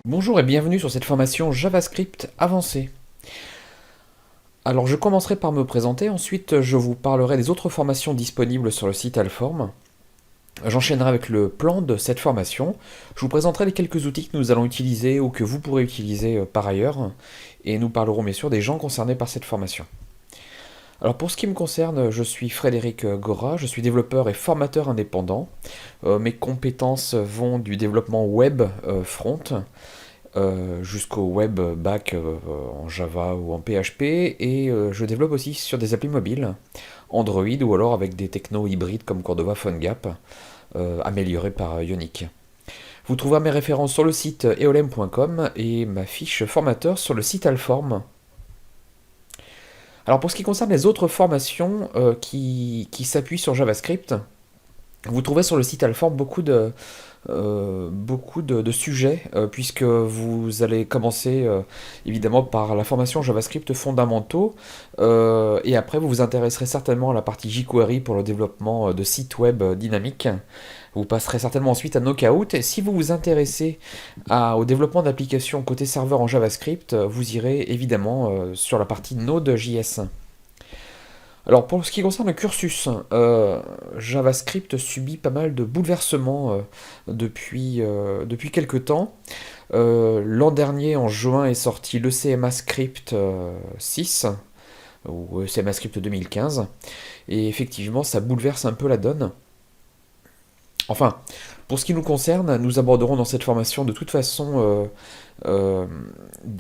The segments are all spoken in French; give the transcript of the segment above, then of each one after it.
Bonjour et bienvenue sur cette formation JavaScript avancée. Alors je commencerai par me présenter, ensuite je vous parlerai des autres formations disponibles sur le site Alform. J'enchaînerai avec le plan de cette formation. Je vous présenterai les quelques outils que nous allons utiliser ou que vous pourrez utiliser par ailleurs. Et nous parlerons bien sûr des gens concernés par cette formation. Alors pour ce qui me concerne, je suis Frédéric Gora, je suis développeur et formateur indépendant. Mes compétences vont du développement web front jusqu'au web back en Java ou en PHP et je développe aussi sur des applis mobiles, Android ou alors avec des technos hybrides comme Cordova PhoneGap, améliorés par Ionic. Vous trouverez mes références sur le site eolem.com et ma fiche formateur sur le site Alform. Alors pour ce qui concerne les autres formations qui s'appuient sur JavaScript, vous trouverez sur le site Alform beaucoup de sujets, puisque vous allez commencer évidemment par la formation JavaScript fondamentaux, et après vous vous intéresserez certainement à la partie jQuery pour le développement de sites web dynamiques. Vous passerez certainement ensuite à Knockout, et si vous vous intéressez au développement d'applications côté serveur en JavaScript, vous irez évidemment sur la partie Node.js. Alors pour ce qui concerne le cursus, JavaScript subit pas mal de bouleversements depuis quelques temps. L'an dernier, en juin, est sorti le CMAScript 6, ou CMAScript 2015, et effectivement ça bouleverse un peu la donne. Enfin, pour ce qui nous concerne, nous aborderons dans cette formation de toute façon euh,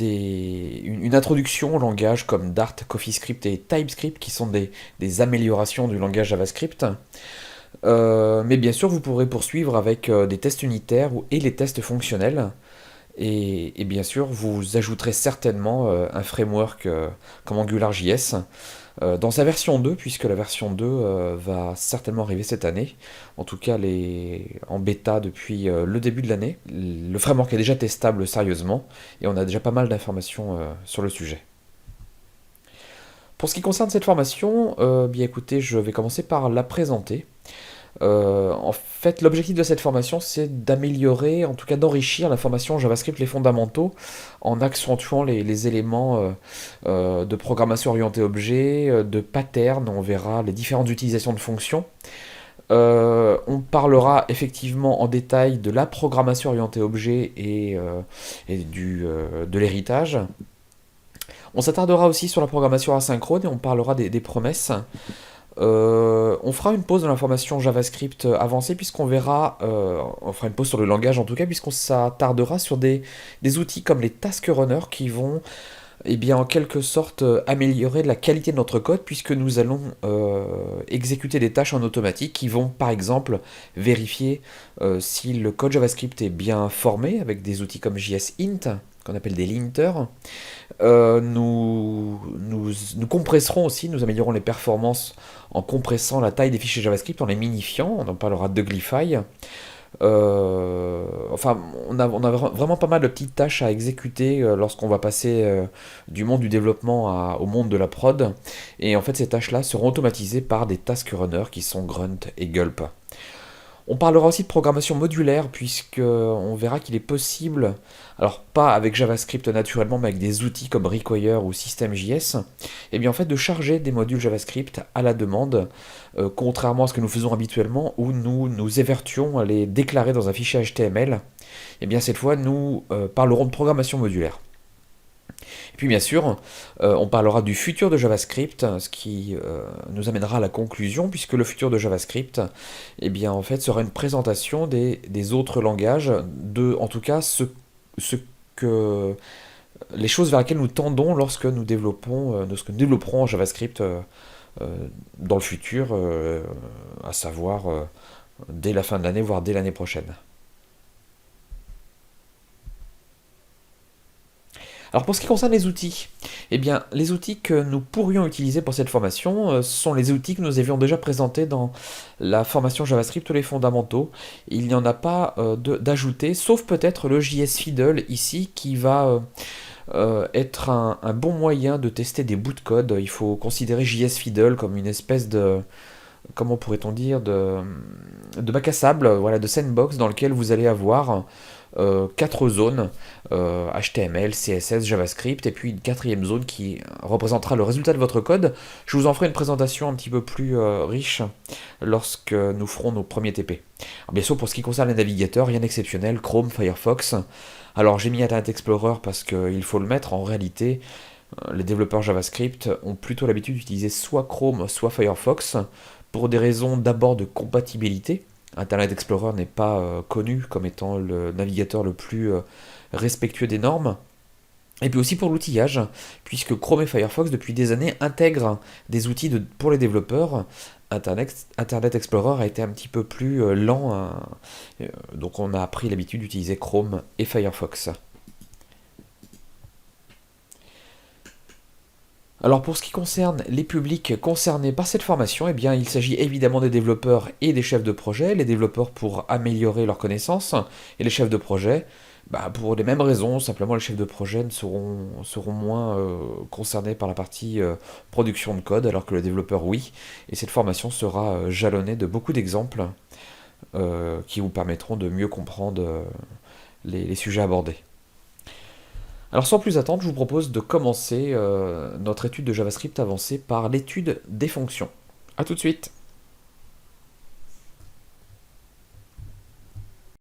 une introduction au langage comme Dart, CoffeeScript et TypeScript qui sont des améliorations du langage JavaScript. Mais bien sûr, vous pourrez poursuivre avec des tests unitaires et les tests fonctionnels. Et bien sûr, vous ajouterez certainement un framework comme AngularJS dans sa version 2, puisque la version 2 va certainement arriver cette année. En tout cas, elle est en bêta depuis le début de l'année. Le framework est déjà testable sérieusement et on a déjà pas mal d'informations sur le sujet. Pour ce qui concerne cette formation, bien écoutez, je vais commencer par la présenter. En fait, l'objectif de cette formation, c'est d'améliorer, en tout cas d'enrichir la formation JavaScript, les fondamentaux, en accentuant les éléments de programmation orientée objet, de pattern, on verra les différentes utilisations de fonctions. On parlera effectivement en détail de la programmation orientée objet et de l'héritage. On s'attardera aussi sur la programmation asynchrone et on parlera des promesses. On fera une pause dans la formation JavaScript avancée puisqu'on verra, on fera une pause sur le langage en tout cas, puisqu'on s'attardera sur des outils comme les task runners qui vont en quelque sorte améliorer la qualité de notre code puisque nous allons exécuter des tâches en automatique qui vont par exemple vérifier si le code JavaScript est bien formé avec des outils comme JSInt qu'on appelle des linters. Nous compresserons aussi, nous améliorerons les performances en compressant la taille des fichiers JavaScript, en les minifiant, on en parlera de Glyphy. Enfin, on a vraiment pas mal de petites tâches à exécuter lorsqu'on va passer du monde du développement au monde de la prod. Et en fait, ces tâches-là seront automatisées par des task runners qui sont Grunt et Gulp. On parlera aussi de programmation modulaire, puisqu'on verra qu'il est possible, alors pas avec JavaScript naturellement, mais avec des outils comme Require ou System.js, et bien en fait de charger des modules JavaScript à la demande, contrairement à ce que nous faisons habituellement, où nous nous évertuons à les déclarer dans un fichier HTML. Et bien cette fois, nous parlerons de programmation modulaire. Et puis bien sûr, on parlera du futur de JavaScript, ce qui nous amènera à la conclusion, puisque le futur de JavaScript, eh bien, en fait, sera une présentation des autres langages, en tout cas, ce que les choses vers lesquelles nous tendons lorsque nous développerons en JavaScript dans le futur, à savoir dès la fin de l'année, voire dès l'année prochaine. Alors pour ce qui concerne les outils, eh bien les outils que nous pourrions utiliser pour cette formation sont les outils que nous avions déjà présentés dans la formation JavaScript les fondamentaux. Il n'y en a pas d'ajouté, sauf peut-être le JS Fiddle ici qui va être un bon moyen de tester des bouts de code. Il faut considérer JS Fiddle comme une espèce de, comment pourrait-on dire, de bac à sable, voilà, de sandbox dans lequel vous allez avoir quatre zones, HTML, CSS, JavaScript, et puis une quatrième zone qui représentera le résultat de votre code. Je vous en ferai une présentation un petit peu plus riche lorsque nous ferons nos premiers TP. Alors, bien sûr, pour ce qui concerne les navigateurs, rien d'exceptionnel, Chrome, Firefox. Alors j'ai mis Internet Explorer parce qu'il faut le mettre, en réalité, les développeurs JavaScript ont plutôt l'habitude d'utiliser soit Chrome, soit Firefox, pour des raisons d'abord de compatibilité. Internet Explorer n'est pas connu comme étant le navigateur le plus respectueux des normes. Et puis aussi pour l'outillage, puisque Chrome et Firefox depuis des années intègrent des outils pour les développeurs. Internet Explorer a été un petit peu plus lent, hein, donc on a pris l'habitude d'utiliser Chrome et Firefox. Alors pour ce qui concerne les publics concernés par cette formation, eh bien il s'agit évidemment des développeurs et des chefs de projet. Les développeurs pour améliorer leurs connaissances et les chefs de projet, pour les mêmes raisons, simplement les chefs de projet seront moins concernés par la partie production de code, alors que les développeurs oui. Et cette formation sera jalonnée de beaucoup d'exemples qui vous permettront de mieux comprendre les sujets abordés. Alors sans plus attendre, je vous propose de commencer notre étude de JavaScript avancée par l'étude des fonctions. A tout de suite.